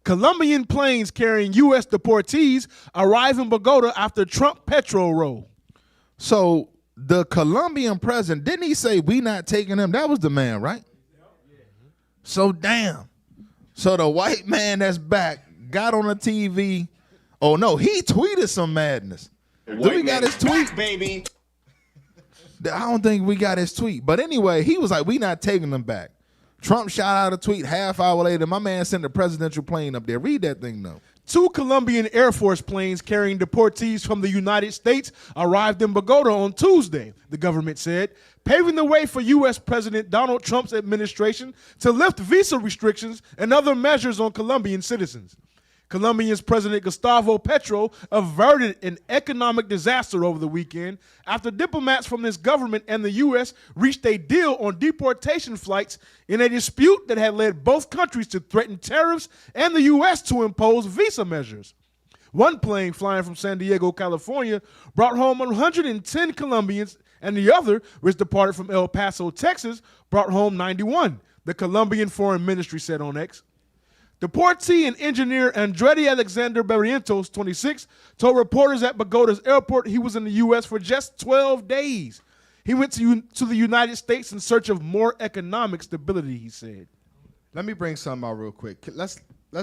Colombian planes carrying U.S. deportees arrive in Bogota after Trump petrol roll. So the Colombian president, didn't he say we not taking them? That was the man, right? So damn. So the white man that's back got on the TV. Oh no, he tweeted some madness. Do we got his tweet, back, baby? I don't think we got his tweet. But anyway, he was like, we not taking them back. Trump shot out a tweet half hour later. My man sent a presidential plane up there. Read that thing, though. 2 Colombian Air Force planes carrying deportees from the United States arrived in Bogota on Tuesday, the government said, paving the way for U.S. President Donald Trump's administration to lift visa restrictions and other measures on Colombian citizens. Colombia's President Gustavo Petro averted an economic disaster over the weekend after diplomats from his government and the U.S. reached a deal on deportation flights in a dispute that had led both countries to threaten tariffs and the U.S. to impose visa measures. One plane flying from San Diego, California, brought home 110 Colombians, and the other, which departed from El Paso, Texas, brought home 91, the Colombian Foreign Ministry said on X. Deportee and engineer Andretti Alexander Barrientos, 26, told reporters at Bogota's airport he was in the U.S. for just 12 days. He went to the United States in search of more economic stability, he said. Let me bring something out real quick. Let's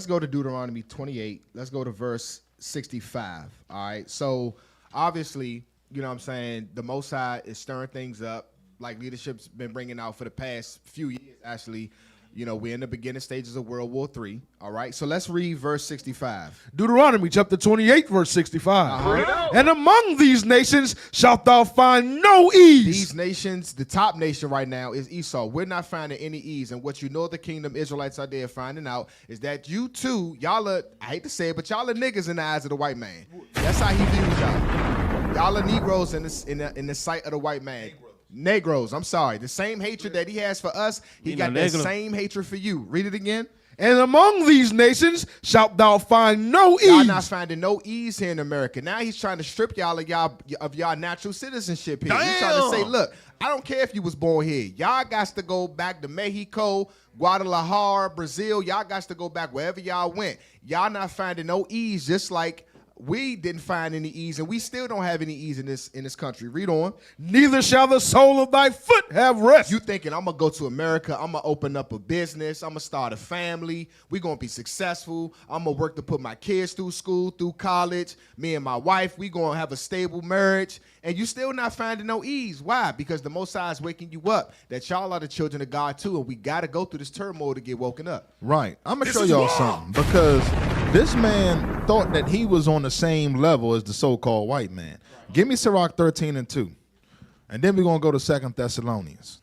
go to Deuteronomy 28. Let's go to verse 65, all right? So, obviously, you know what I'm saying, the Most High is stirring things up, like leadership's been bringing out for the past few years, actually. You know, we're in the beginning stages of World War III, all right? So let's read verse 65. Deuteronomy chapter 28, verse 65. And among these nations shalt thou find no ease. These nations, the top nation right now is Esau. We're not finding any ease. And what you know the kingdom Israelites are there finding out is that you too, y'all are, I hate to say it, but y'all are niggas in the eyes of the white man. That's how he views y'all. Y'all are Negroes in the sight of the white man. Negroes, I'm sorry. The same hatred that he has for us, he got that same hatred for you. Read it again. And among these nations shalt thou find no ease. Y'all not finding no ease here in America. Now he's trying to strip y'all of y'all natural citizenship here. He's trying to say, look, I don't care if you was born here. Y'all got to go back to Mexico, Guadalajara, Brazil. Y'all got to go back wherever y'all went. Y'all not finding no ease, just like we didn't find any ease, and we still don't have any ease in this country. Read on. Neither shall the sole of thy foot have rest. You thinking I'm going to go to America, I'm going to open up a business, I'm going to start a family, we're going to be successful, I'm going to work to put my kids through school, through college, me and my wife, we going to have a stable marriage, and you still not finding no ease. Why? Because the Most High is waking you up, that y'all are the children of God too, and we got to go through this turmoil to get woken up. Right. I'm going to show y'all something, because this man thought that he was on the same level as the so-called white man. Give me Sirach 13:2. And then we're going to go to 2 Thessalonians.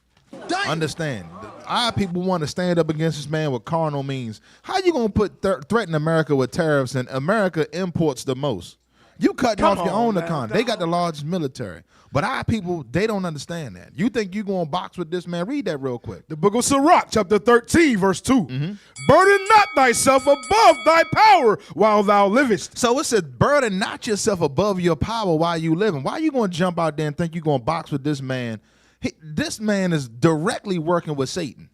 Understand, our people want to stand up against this man with carnal means. How you going to threaten America with tariffs, and America imports the most? You cutting off your own economy. They got the largest military. But our people, they don't understand that. You think you going to box with this man? Read that real quick. The book of Sirach, chapter 13, verse 2. Burden not thyself above thy power while thou livest. So it said, burden not yourself above your power while you living. Why are you going to jump out there and think you're going to box with this man? This man is directly working with Satan.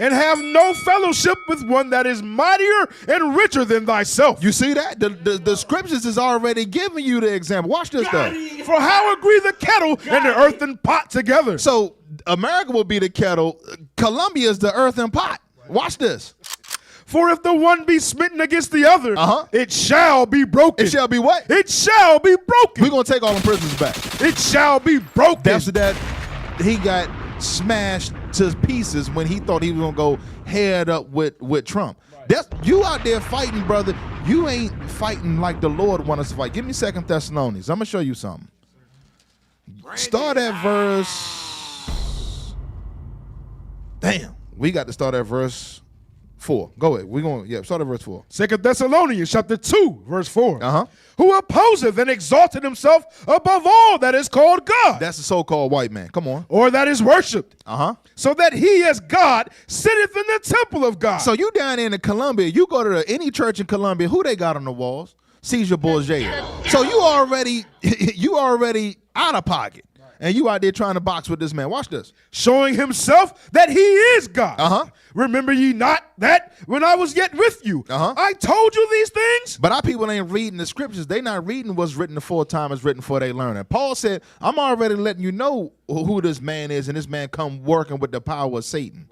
And have no fellowship with one that is mightier and richer than thyself. You see that? The scriptures is already giving you the example. Watch this stuff. For how agree the kettle and the earthen pot together? So America will be the kettle. Colombia is the earthen pot. Watch this. For if the one be smitten against the other, it shall be broken. It shall be what? It shall be broken. We're going to take all the prisoners back. It shall be broken. After that, he got smashed to pieces when he thought he was gonna go head up with Trump. That's you out there fighting, brother. You ain't fighting like the Lord wants us to fight. Give me 2 Thessalonians. I'm gonna show you something. Start at verse. Damn, we got to start at verse 4. Go ahead. We're going. Start at verse 4. 2 Thessalonians chapter 2, verse 4. Who opposeth and exalted himself above all that is called God. That's the so-called white man. Come on. Or that is worshipped. So that he as God sitteth in the temple of God. So you down in Colombia, you go to any church in Colombia, who they got on the walls? Caesar Borgia. So you already out of pocket. and you out there trying to box with this man. Watch this. Showing himself that he is God. Uh-huh. Remember ye not that when I was yet with you, Uh-huh. I told you these things? But our people ain't reading the scriptures. They not reading what's written aforetime is written for they learning. Paul said, I'm already letting you know who this man is, and this man come working with the power of Satan.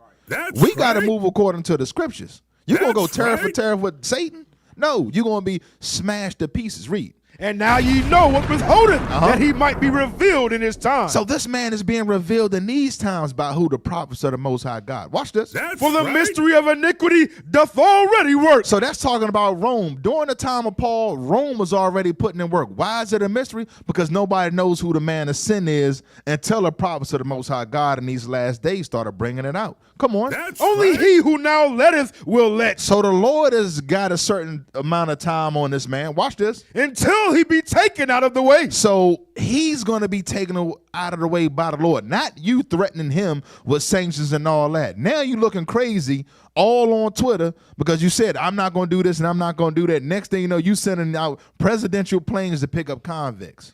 We got to move according to the scriptures. You going to go terror for terror with Satan? No, you're going to be smashed to pieces. Read. And now ye know what withholdeth, that he might be revealed in his time. So this man is being revealed in these times by who? The prophets of the Most High God. Watch this. For the mystery of iniquity doth already work. So that's talking about Rome. During the time of Paul, Rome was already putting in work. Why is it a mystery? Because nobody knows who the man of sin is until the prophets of the Most High God in these last days started bringing it out. Come on. Only he who now letteth will let. So the Lord has got a certain amount of time on this man. Watch this. Until he be taken out of the way. So he's going to be taken out of the way by the Lord, not you threatening him with sanctions and all that. Now you looking crazy all on Twitter because you said, I'm not going to do this and I'm not going to do that. Next thing you know, you sending out presidential planes to pick up convicts.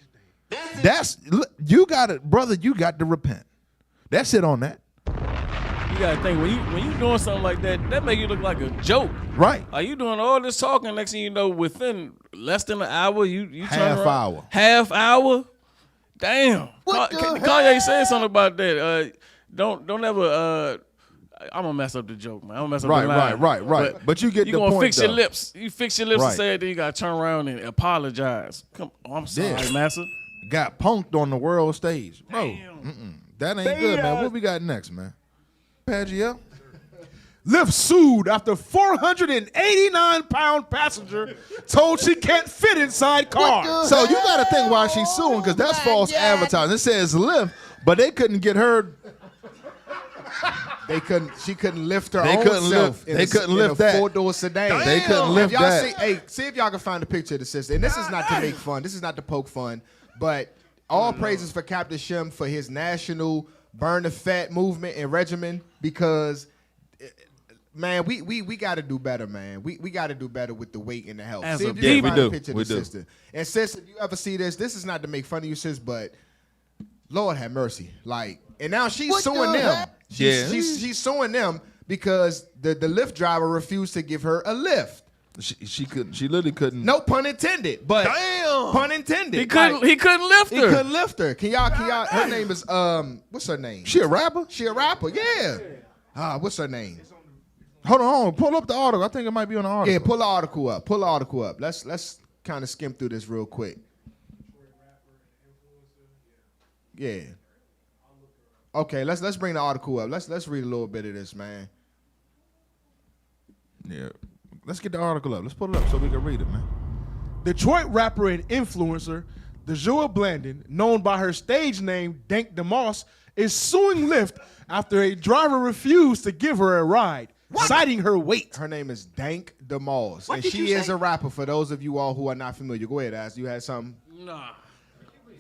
You got it, brother. You got to repent. That's it on that. You gotta think when you doing something like that, that make you look like a joke. Right. Are you doing all this talking? Next thing you know, within less than an hour, you turn around. Hour. Half hour. Damn. What Kanye said something about that. Don't ever. I'm gonna mess up the joke, man. I'm gonna mess up the line. Right. But you get the you gonna point, fix though. your lips. You fix your lips Right. and say it, then you gotta turn around and apologize. I'm sorry, Yeah. massa. Got punked on the world stage. Bro, Damn. that ain't good, man. What we got next, man? Pagiel? Lyft sued after 489-pound passenger told she can't fit inside car. So you got to think why she's suing, because that's false advertising. It says Lyft, but they couldn't get her. She couldn't lift her They own couldn't self. lift- they couldn't lift that. 4-door sedan. They couldn't lift Y'all that. see if y'all can find a picture of the sister. And this is not to make fun. This is not to poke fun. But all praises for Captain Shem for his national burn the fat movement and regimen, because man, we got to do better, man. We got to do better with the weight and the health. As See a if you people. can find we a do. picture of We the do. sister. And sis, if you ever see this is not to make fun of you, sis, but Lord have mercy. Like, and now she's suing them. She's suing them because the Lyft driver refused to give her a lift. She literally couldn't. No pun intended, but pun intended. He couldn't lift He her. couldn't lift her. Can y'all? Her name is what's her name? She a rapper? She a rapper, yeah. What's her name? Hold on. Pull up the article. I think it might be on the article. Yeah, pull the article up. Pull the article up. Let's kind of skim through this real quick. Yeah. Okay, let's bring the article up. Let's read a little bit of this, man. Yeah. Let's get the article up. Let's pull it up so we can read it, man. Detroit rapper and influencer DeJoa Blandon, known by her stage name Dank DeMoss, is suing Lyft after a driver refused to give her a ride, citing her weight. Her name is Dank DeMoss, and did she you is say? a rapper. For those of you all who are not familiar, go ahead, Az. You had something? Nah.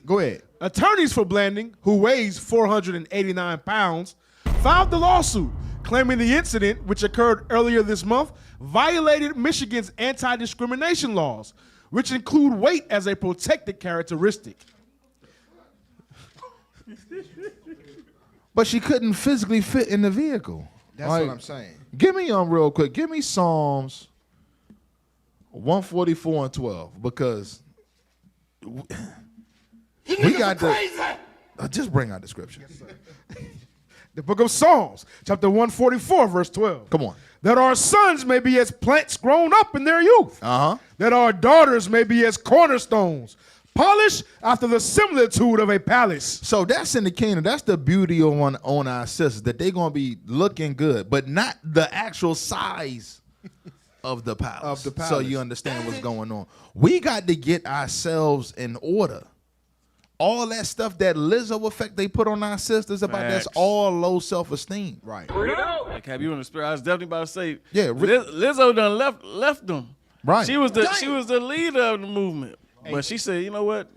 Go ahead. Attorneys for Blanding, who weighs 489 pounds, filed the lawsuit, claiming the incident, which occurred earlier this month, violated Michigan's anti-discrimination laws, which include weight as a protected characteristic. But she couldn't physically fit in the vehicle. That's Like, what I'm saying. Give me real quick. Give me Psalms 144 and 12, because we got to just bring out the scripture. The book of Psalms, chapter 144, verse 12. Come on. That our sons may be as plants grown up in their youth. Uh-huh. That our daughters may be as cornerstones, polished after the similitude of a palace. So that's in the kingdom. That's the beauty on our sisters, that they're going to be looking good, but not the actual size of the palace. So you understand what's going on. We got to get ourselves in order. All that stuff, that Lizzo effect they put on our sisters about, that's Facts. all low self-esteem. Right. Like, have you in the spirit? I was definitely about to say. Yeah, Lizzo done left them. Right. She was the leader of the movement, but she said, you know what?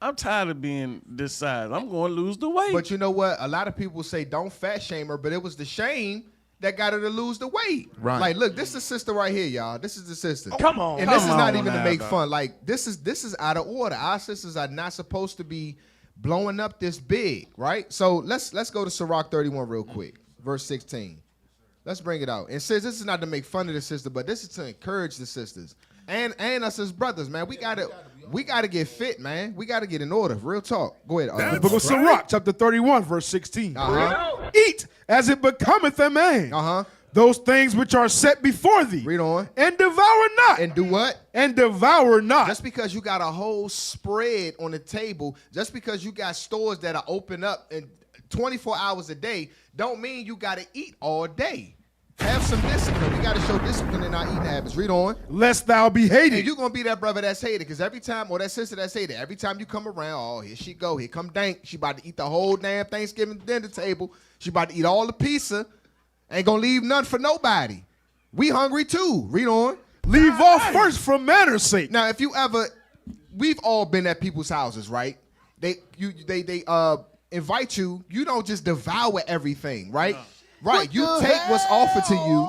I'm tired of being this size. I'm going to lose the weight. But you know what? A lot of people say don't fat shame her, but it was the shame that got her to lose the weight. Right. Like, look, this is the sister right here, y'all. This is the sister. Come on. And this is Come not on even to now, make dog. fun. Like, this is out of order. Our sisters are not supposed to be blowing up this big, right? So let's go to Sirach 31 real quick, verse 16. Let's bring it out. And sis, this is not to make fun of the sister, but this is to encourage the sisters and us as brothers, man. We gotta get fit, man. We gotta get in order. Real talk. Go ahead. The book of Sirach, chapter 31, verse 16. Eat as it becometh a man. Those things which are set before thee. Read on. And devour not. And do what? And devour not. Just because you got a whole spread on the table, just because you got stores that are open up and 24 hours a day, don't mean you got to eat all day. Have some discipline. We got to show discipline in our eating habits. Read on. Lest thou be hated. And you're going to be that brother that's hated, because every time, or that sister that's hated, every time you come around, oh, here she go. Here come Dank. She about to eat the whole damn Thanksgiving dinner table. She about to eat all the pizza. Ain't going to leave none for nobody. We hungry too. Read on. Leave off first for manners' sake. Now, if you ever, we've all been at people's houses, right? They invite you. You don't just devour everything, right? Right. You take what's offered to you.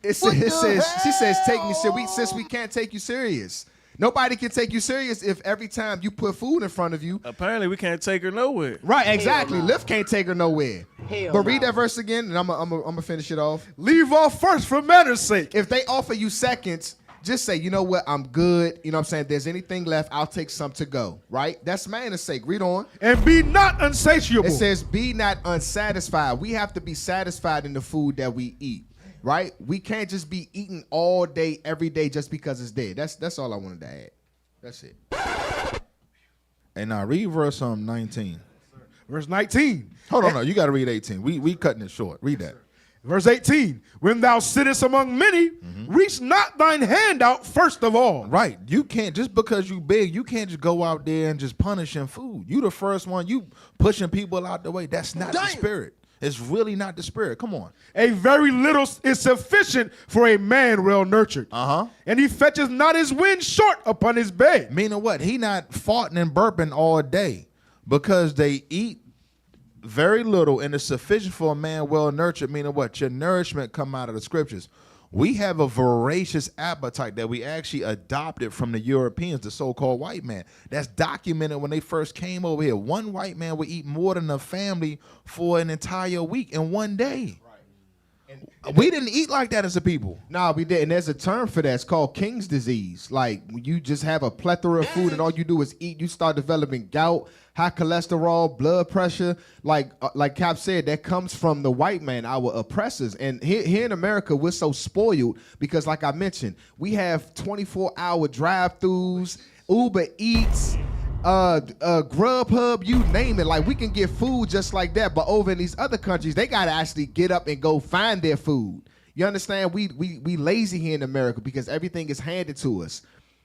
It says, she says, take me serious. Since we can't take you serious. Nobody can take you serious if every time you put food in front of you. Apparently, we can't take her nowhere. Right, exactly. Lift can't take her nowhere. But read that verse again, and I'm gonna finish it off. Leave off first for manners' sake. If they offer you seconds, just say, you know what, I'm good. You know what I'm saying? If there's anything left, I'll take some to go. Right? That's manners' sake. Read on. And be not unsatiable. It says, be not unsatisfied. We have to be satisfied in the food that we eat. Right? We can't just be eating all day, every day, just because it's there. That's all I wanted to add. That's it. And now read verse 19. Verse 19. Hold on, no, you got to read 18. We cutting it short. Read that. Verse 18. When thou sittest among many, reach not thine hand out first of all. Right. You can't, just because you big, you can't just go out there and just punishing food. You the first one. You pushing people out the way. That's not the spirit. It's really not the spirit. Come on. A very little is sufficient for a man well nurtured. And he fetches not his wind short upon his bed. Meaning what? He not farting and burping all day because they eat very little and it's sufficient for a man well nurtured. Meaning what? Your nourishment come out of the scriptures. We have a voracious appetite that we actually adopted from the Europeans, the so-called white man. That's documented when they first came over here. One white man would eat more than a family for an entire week in one day. Right. We didn't eat like that as a people. No, we didn't. There's a term for that. It's called King's disease. Like, when you just have a plethora of food and all you do is eat, you start developing gout, high cholesterol, blood pressure. Like Cap said, that comes from the white man, our oppressors. And here in America, we're so spoiled because, like I mentioned, we have 24-hour drive-thrus, Uber Eats, Grubhub, you name it. Like, we can get food just like that. But over in these other countries, they got to actually get up and go find their food. You understand? We lazy here in America because everything is handed to us.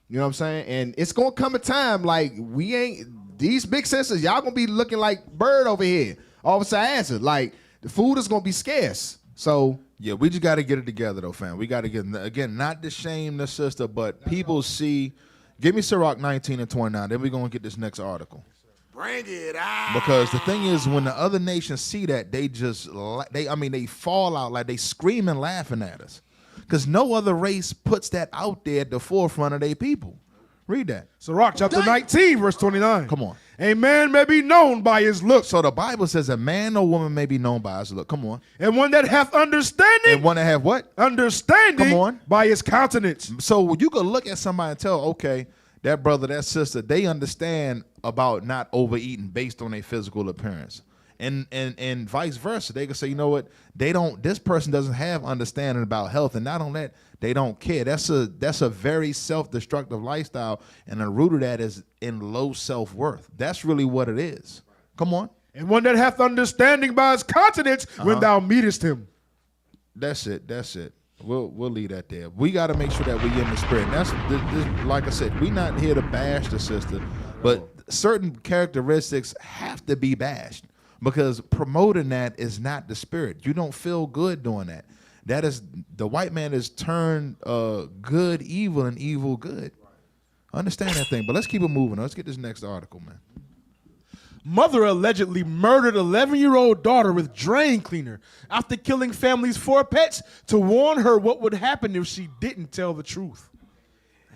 You know what I'm saying? And it's going to come a time like we ain't... These big sisters, y'all gonna be looking like Bird over here. All of a sudden, like, the food is gonna be scarce. So yeah, we just got to get it together, though, fam. We got to get, again, not to shame the sister, but people see. Give me Sirach 19 and 29. Then we're gonna get this next article. Bring it out. Because the thing is, when the other nations see that, they just they fall out like they scream and laughing at us. Because no other race puts that out there at the forefront of their people. Read that. Sirach chapter 19, verse 29. Come on. A man may be known by his looks. So the Bible says a man or woman may be known by his look. Come on. And one that hath understanding. And one that have what? Understanding. Come on. By his countenance. So you could look at somebody and tell, okay, that brother, that sister, they understand about not overeating based on their physical appearance. And vice versa. They could say, you know what, this person doesn't have understanding about health, and not only that, they don't care. That's a very self-destructive lifestyle, and the root of that is in low self-worth. That's really what it is. Come on. And one that hath understanding by his countenance when thou meetest him. That's it. We'll leave that there. We got to make sure that we in the spirit. And that's this, like I said, we not here to bash the sister, but certain characteristics have to be bashed. Because promoting that is not the spirit. You don't feel good doing that. That is, the white man has turned good evil and evil good. Understand that thing. But let's keep it moving. Let's get this next article, man. Mother allegedly murdered 11-year-old daughter with drain cleaner after killing family's 4 pets to warn her what would happen if she didn't tell the truth.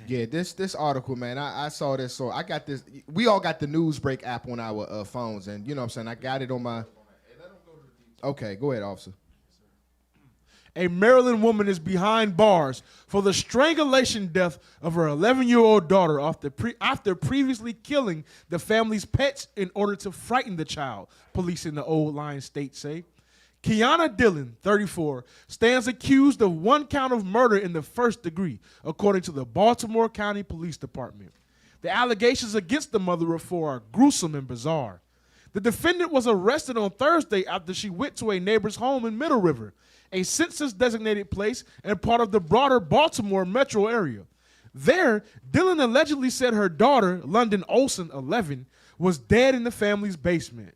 Yeah, this article, man, I saw this. So I got this. We all got the Newsbreak app on our phones, and you know what I'm saying. I got it on my. Okay, go ahead, officer. A Maryland woman is behind bars for the strangulation death of her 11-year-old daughter after previously killing the family's pets in order to frighten the child, police in the Old Line State say. Kiana Dillon, 34, stands accused of 1 count of murder in the first degree, according to the Baltimore County Police Department. The allegations against the mother of 4 are gruesome and bizarre. The defendant was arrested on Thursday after she went to a neighbor's home in Middle River, a census-designated place and part of the broader Baltimore metro area. There, Dillon allegedly said her daughter, London Olson, 11, was dead in the family's basement.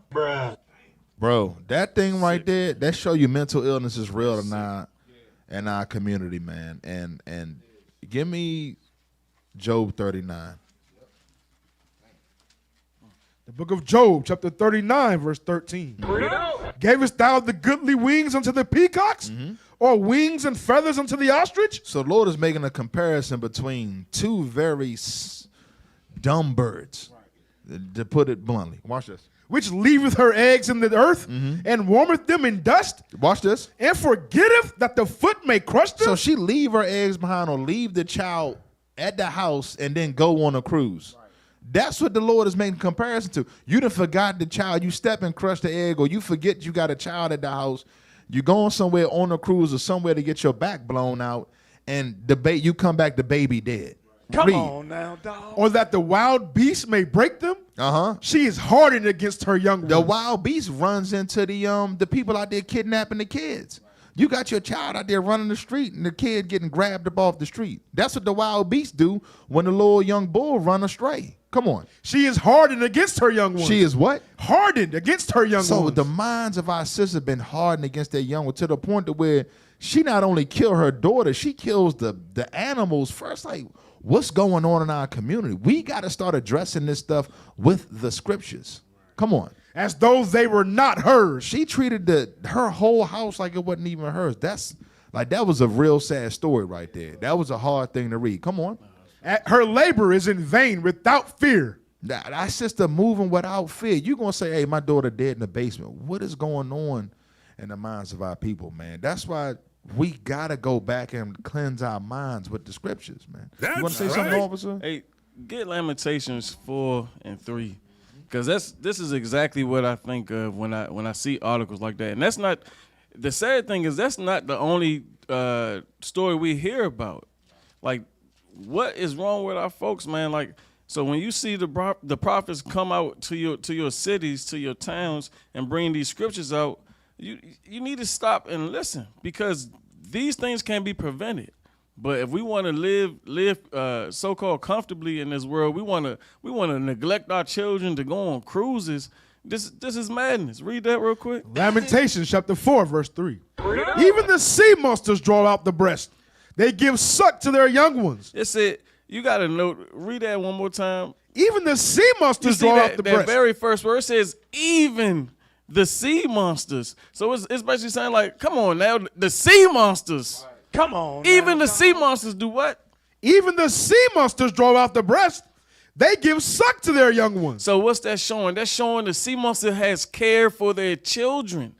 Bro, that thing right there, that show you mental illness is real or not in our community, man. And give me Job 39. The book of Job, chapter 39, verse 13. Gavest thou the goodly wings unto the peacocks, or wings and feathers unto the ostrich? So the Lord is making a comparison between two very dumb birds, to put it bluntly. Watch this. Which leaveth her eggs in the earth, and warmeth them in dust, Watch this. and forgetteth that the foot may crush them? So she leave her eggs behind or leave the child at the house and then go on a cruise. That's what the Lord is making comparison to. You done forgot the child. You step and crush the egg, or you forget you got a child at the house. You're going somewhere on a cruise or somewhere to get your back blown out, and you come back, the baby dead. Come on now, dog. Or that the wild beast may break them? She is hardened against her young The ones. wild beast runs into the people out there kidnapping the kids. You got your child out there running the street and the kid getting grabbed up off the street. That's what the wild beasts do when the little young bull run astray. Come on. She is hardened against her young ones. She is what? Hardened against her young So ones. the minds of our sisters have been hardened against their young ones to the point to where she not only kill her daughter, she kills the animals first. Like, what's going on in our community? We got to start addressing this stuff with the scriptures. Come on. As though they were not hers. She treated her whole house like it wasn't even hers. That was a real sad story right there. That was a hard thing to read. Come on. Her labor is in vain without fear. That sister moving without fear. You're going to say, hey, my daughter dead in the basement. What is going on in the minds of our people, man? That's why we got to go back and cleanse our minds with the scriptures, man. You want to say something, officer? Hey, get Lamentations 4 and 3. Because this is exactly what I think of when I see articles like that. And that's not, the sad thing is that's not the only story we hear about. Like, what is wrong with our folks, man? Like, so when you see the prophets come out to your cities, to your towns, and bring these scriptures out, you need to stop and listen, because these things can be prevented. But if we want to live so-called comfortably in this world, we want to neglect our children to go on cruises. This is madness. Read that real quick. Lamentations chapter 4, verse 3. Even the sea monsters draw out the breast. They give suck to their young ones. It said, you got to note, read that one more time. Even the sea monsters draw out the that breast. very first word says, even the sea monsters. So it's basically saying, like, come on now, the sea monsters. Come on. Even the sea monsters do what? Even the sea monsters draw out the breast. They give suck to their young ones. So what's that showing? That's showing the sea monster has care for their children,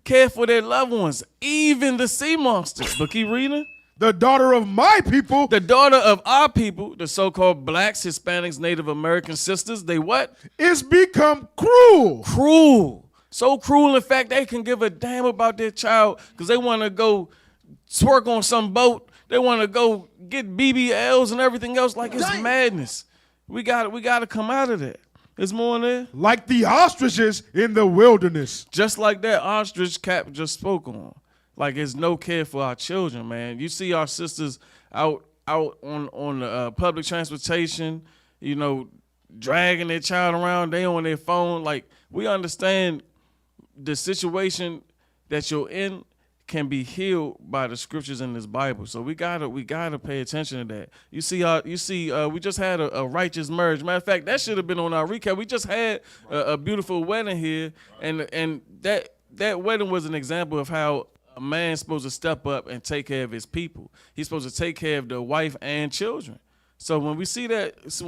care for their loved ones, even the sea monsters. But keep reading. The daughter of my people. The daughter of our people, the so-called blacks, Hispanics, Native American sisters, they what? Is become cruel. Cruel. So cruel, in fact, they can give a damn about their child because they want to go twerk on some boat. They want to go get BBLs and everything else. Like, it's madness. We got to come out of that. There's more in there. Like the ostriches in the wilderness. Just like that ostrich Cap just spoke on. Like, there's no care for our children, man. You see our sisters out on the public transportation, you know, dragging their child around. They on their phone. Like, we understand the situation that you're in can be healed by the scriptures in this Bible. So we gotta pay attention to that. You see, we just had a righteous marriage. Matter of fact, that should have been on our recap. We just had a beautiful wedding here, and that wedding was an example of how a man's supposed to step up and take care of his people. He's supposed to take care of the wife and children. So when we see this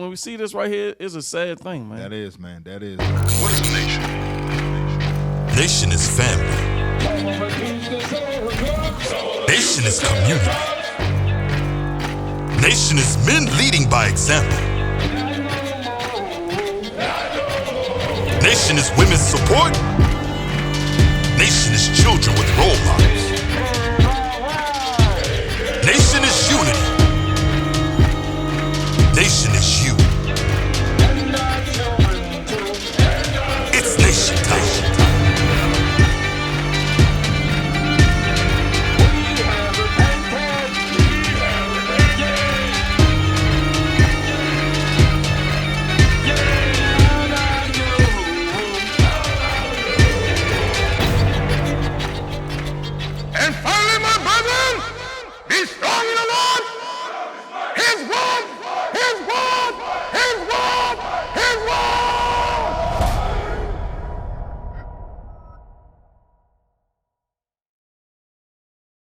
right here, it's a sad thing, man. That is, man. That is. What is a nation? Nation is family. Nation is community. Nation is men leading by example. Nation is women's support. Nation is children with role models. Nation is unity. Nation is you. It's nation time. And finally, my brethren, be strong in the Lord. His word